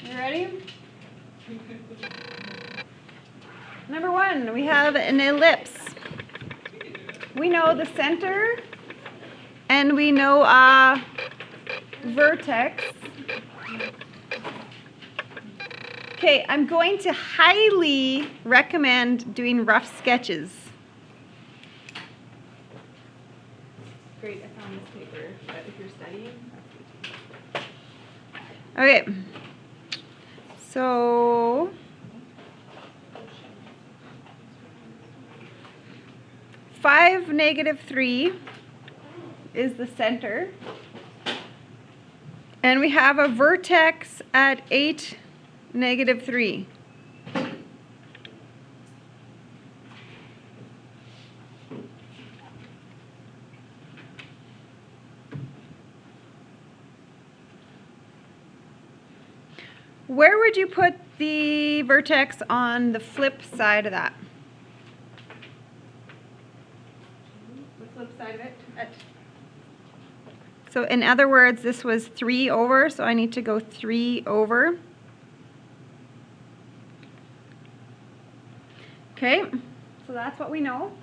You ready? Number 1, we have an ellipse. We know the center and we know a vertex. Okay, I'm going to highly recommend doing rough sketches. Great, I found this paper, but if you're studying, that's good. Okay, so 5, -3 is the center. And we have a vertex at 8, -3. Where would you put the vertex on the flip side of that? The flip side of it? So in other words, this was 3 over, so I need to go 3 over. Okay, so that's what we know.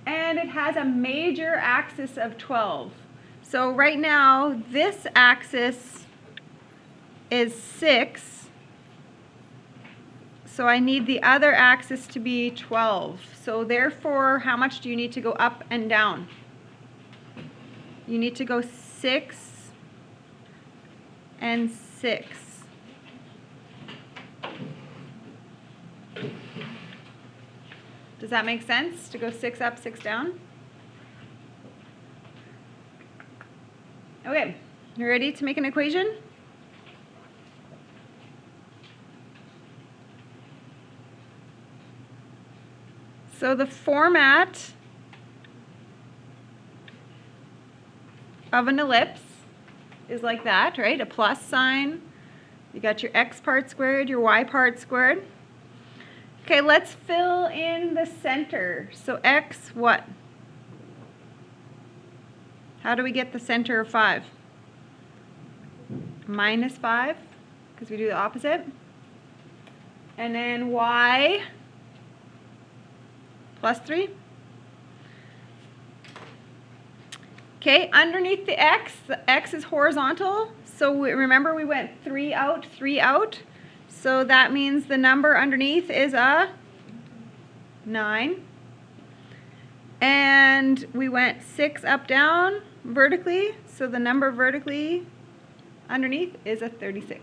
And it has a major axis of 12. So right now, this axis is 6. So I need the other axis to be 12. So therefore, how much do you need to go up and down? You need to go 6 and 6. Does that make sense, to go 6 up, 6 down? Okay, you ready to make an equation? So the format of an ellipse is like that, right? A plus sign. You got your x part squared, your y part squared. Okay, let's fill in the center. So x what? How do we get the center of 5? -5, because we do the opposite. And then y +3. Okay, underneath the x is horizontal. So remember we went 3 out, 3 out. So that means the number underneath is a 9. And we went 6 up, down vertically. So the number vertically underneath is a 36.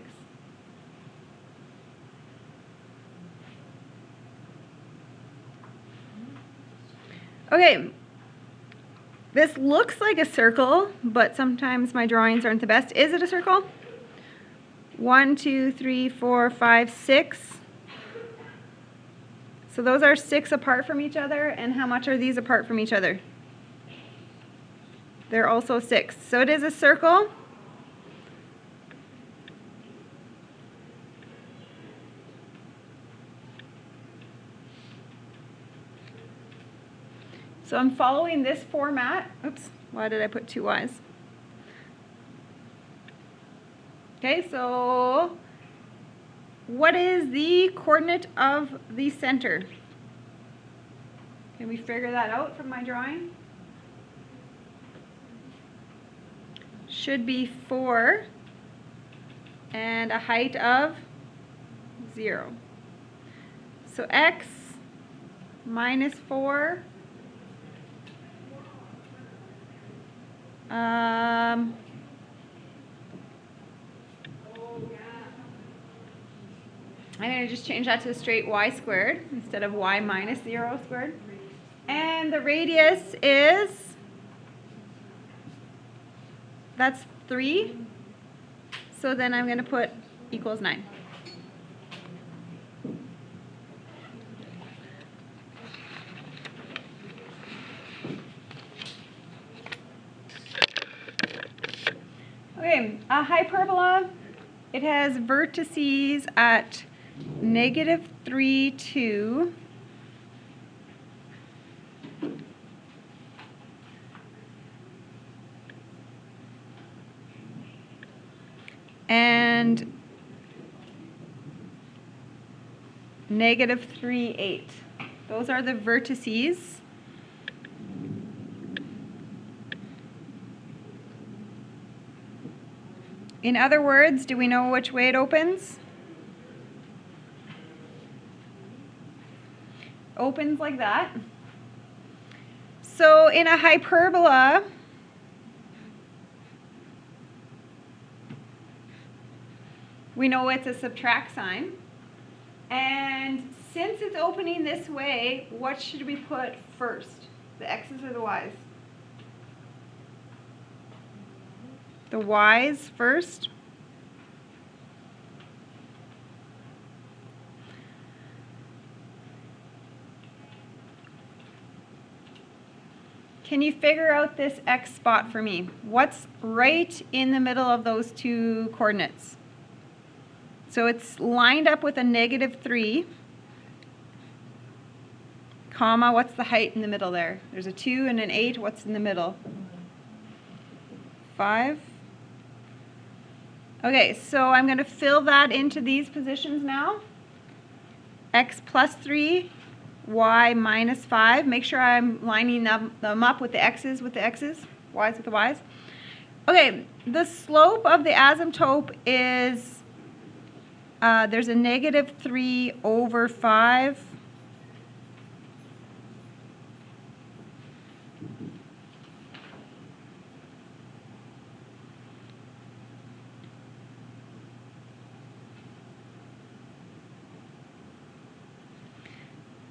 Okay, this looks like a circle, but sometimes my drawings aren't the best. Is it a circle? 1, 2, 3, 4, 5, 6. So those are 6 apart from each other, and how much are these apart from each other? They're also 6. So it is a circle. So I'm following this format. Oops, why did I put 2 y's? Okay, so what is the coordinate of the center? Can we figure that out from my drawing? Should be 4 and a height of 0. So x -4 I'm going to just change that to a straight y squared instead of y -0 squared. And the radius is, that's 3. So then I'm going to put equals 9. Okay, a hyperbola, it has vertices at -3, 2. And -3, 8. Those are the vertices. In other words, do we know which way it opens? Opens like that. So in a hyperbola, we know it's a subtract sign. And since it's opening this way, what should we put first? The x's or the y's? The y's first. Can you figure out this x spot for me? What's right in the middle of those two coordinates? So it's lined up with a -3, comma, what's the height in the middle there? There's a 2 and an 8, what's in the middle? 5. Okay, so I'm going to fill that into these positions now. X plus 3, y minus 5. Make sure I'm lining them up with the x's with the x's, y's with the y's. Okay, the slope of the asymptote is, there's a -3 over 5.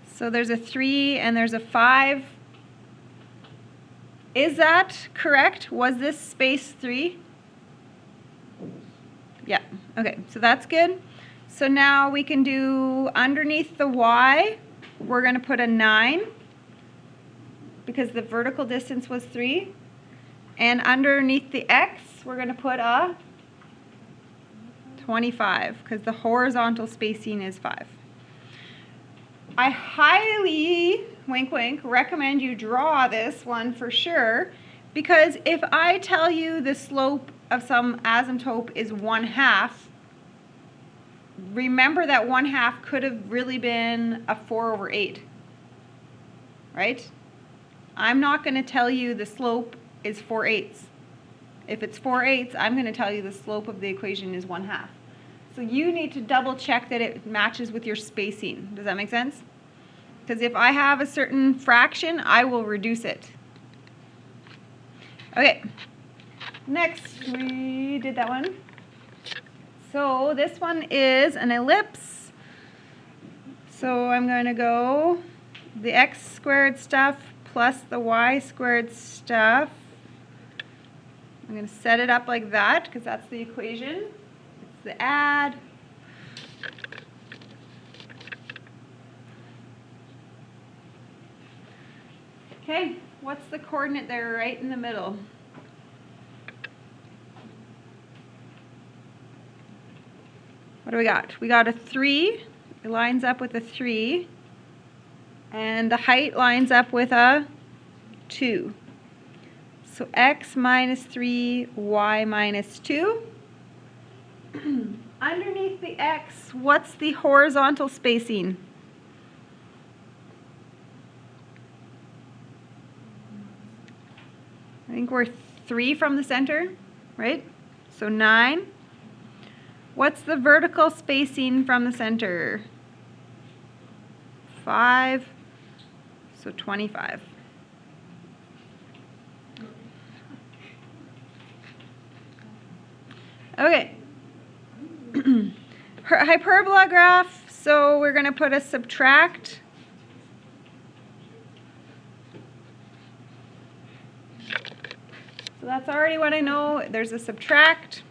So there's a 3 and there's a 5. Is that correct? Was this space 3? Yeah, okay, so that's good. So now we can do underneath the y, we're going to put a 9 because the vertical distance was 3. And underneath the x, we're going to put a 25 because the horizontal spacing is 5. I highly, wink wink, recommend you draw this one for sure, because if I tell you the slope of some asymptote is 1/2, remember that 1/2 could have really been a 4 over 8, right? I'm not going to tell you the slope is 4/8. If it's 4/8, I'm going to tell you the slope of the equation is 1/2. So you need to double check that it matches with your spacing. Does that make sense? Because if I have a certain fraction, I will reduce it. Okay, next we did that one. So this one is an ellipse. So I'm going to go the x squared stuff plus the y squared stuff. I'm going to set it up like that because that's the equation. It's the add. Okay, what's the coordinate there right in the middle? What do we got? We got a 3. It lines up with a 3. And the height lines up with a 2. So x minus 3, y minus 2. Underneath the x, what's the horizontal spacing? I think we're 3 from the center, right? So 9. What's the vertical spacing from the center? 5. So 25. Okay. Hyperbola graph, so we're going to put a subtract. So that's already what I know. There's a subtract.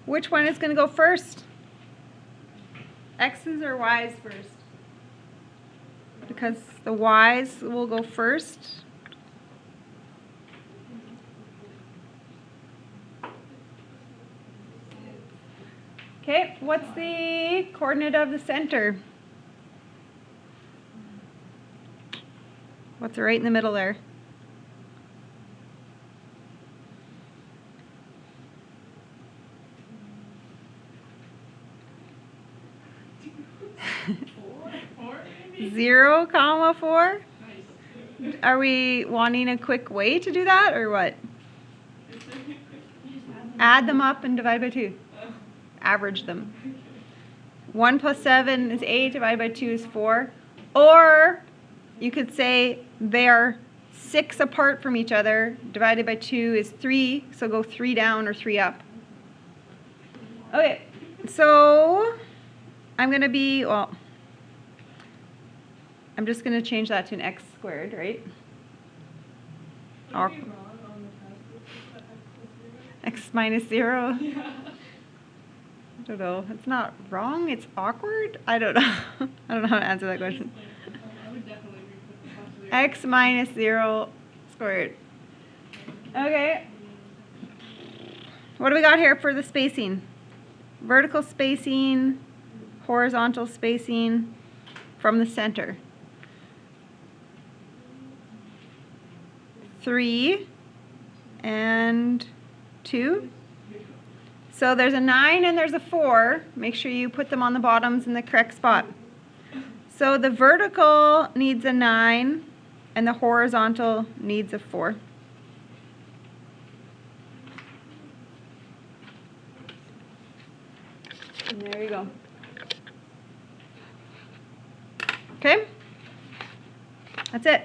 Which one is going to go first? X's or Y's first? Because the Y's will go first. Okay, what's the coordinate of the center? What's right in the middle there? 0, comma 4. Are we wanting a quick way to do that or what? Add them up and divide by 2. Average them. 1 plus 7 is 8, divided by 2 is 4. Or you could say they are 6 apart from each other, divided by 2 is 3, so go 3 down or 3 up. Okay, so I'm going to be, well, I'm just going to change that to an x squared, right? Or x minus 0. Yeah. I don't know. It's not wrong. It's awkward. I don't know. I don't know how to answer that question. I would definitely re-put the possibility. X minus 0 squared. Okay. What do we got here for the spacing? Vertical spacing, horizontal spacing from the center. 3 and 2. So there's a 9 and there's a 4. Make sure you put them on the bottoms in the correct spot. So the vertical needs a 9 and the horizontal needs a 4. And there you go. Okay? That's it.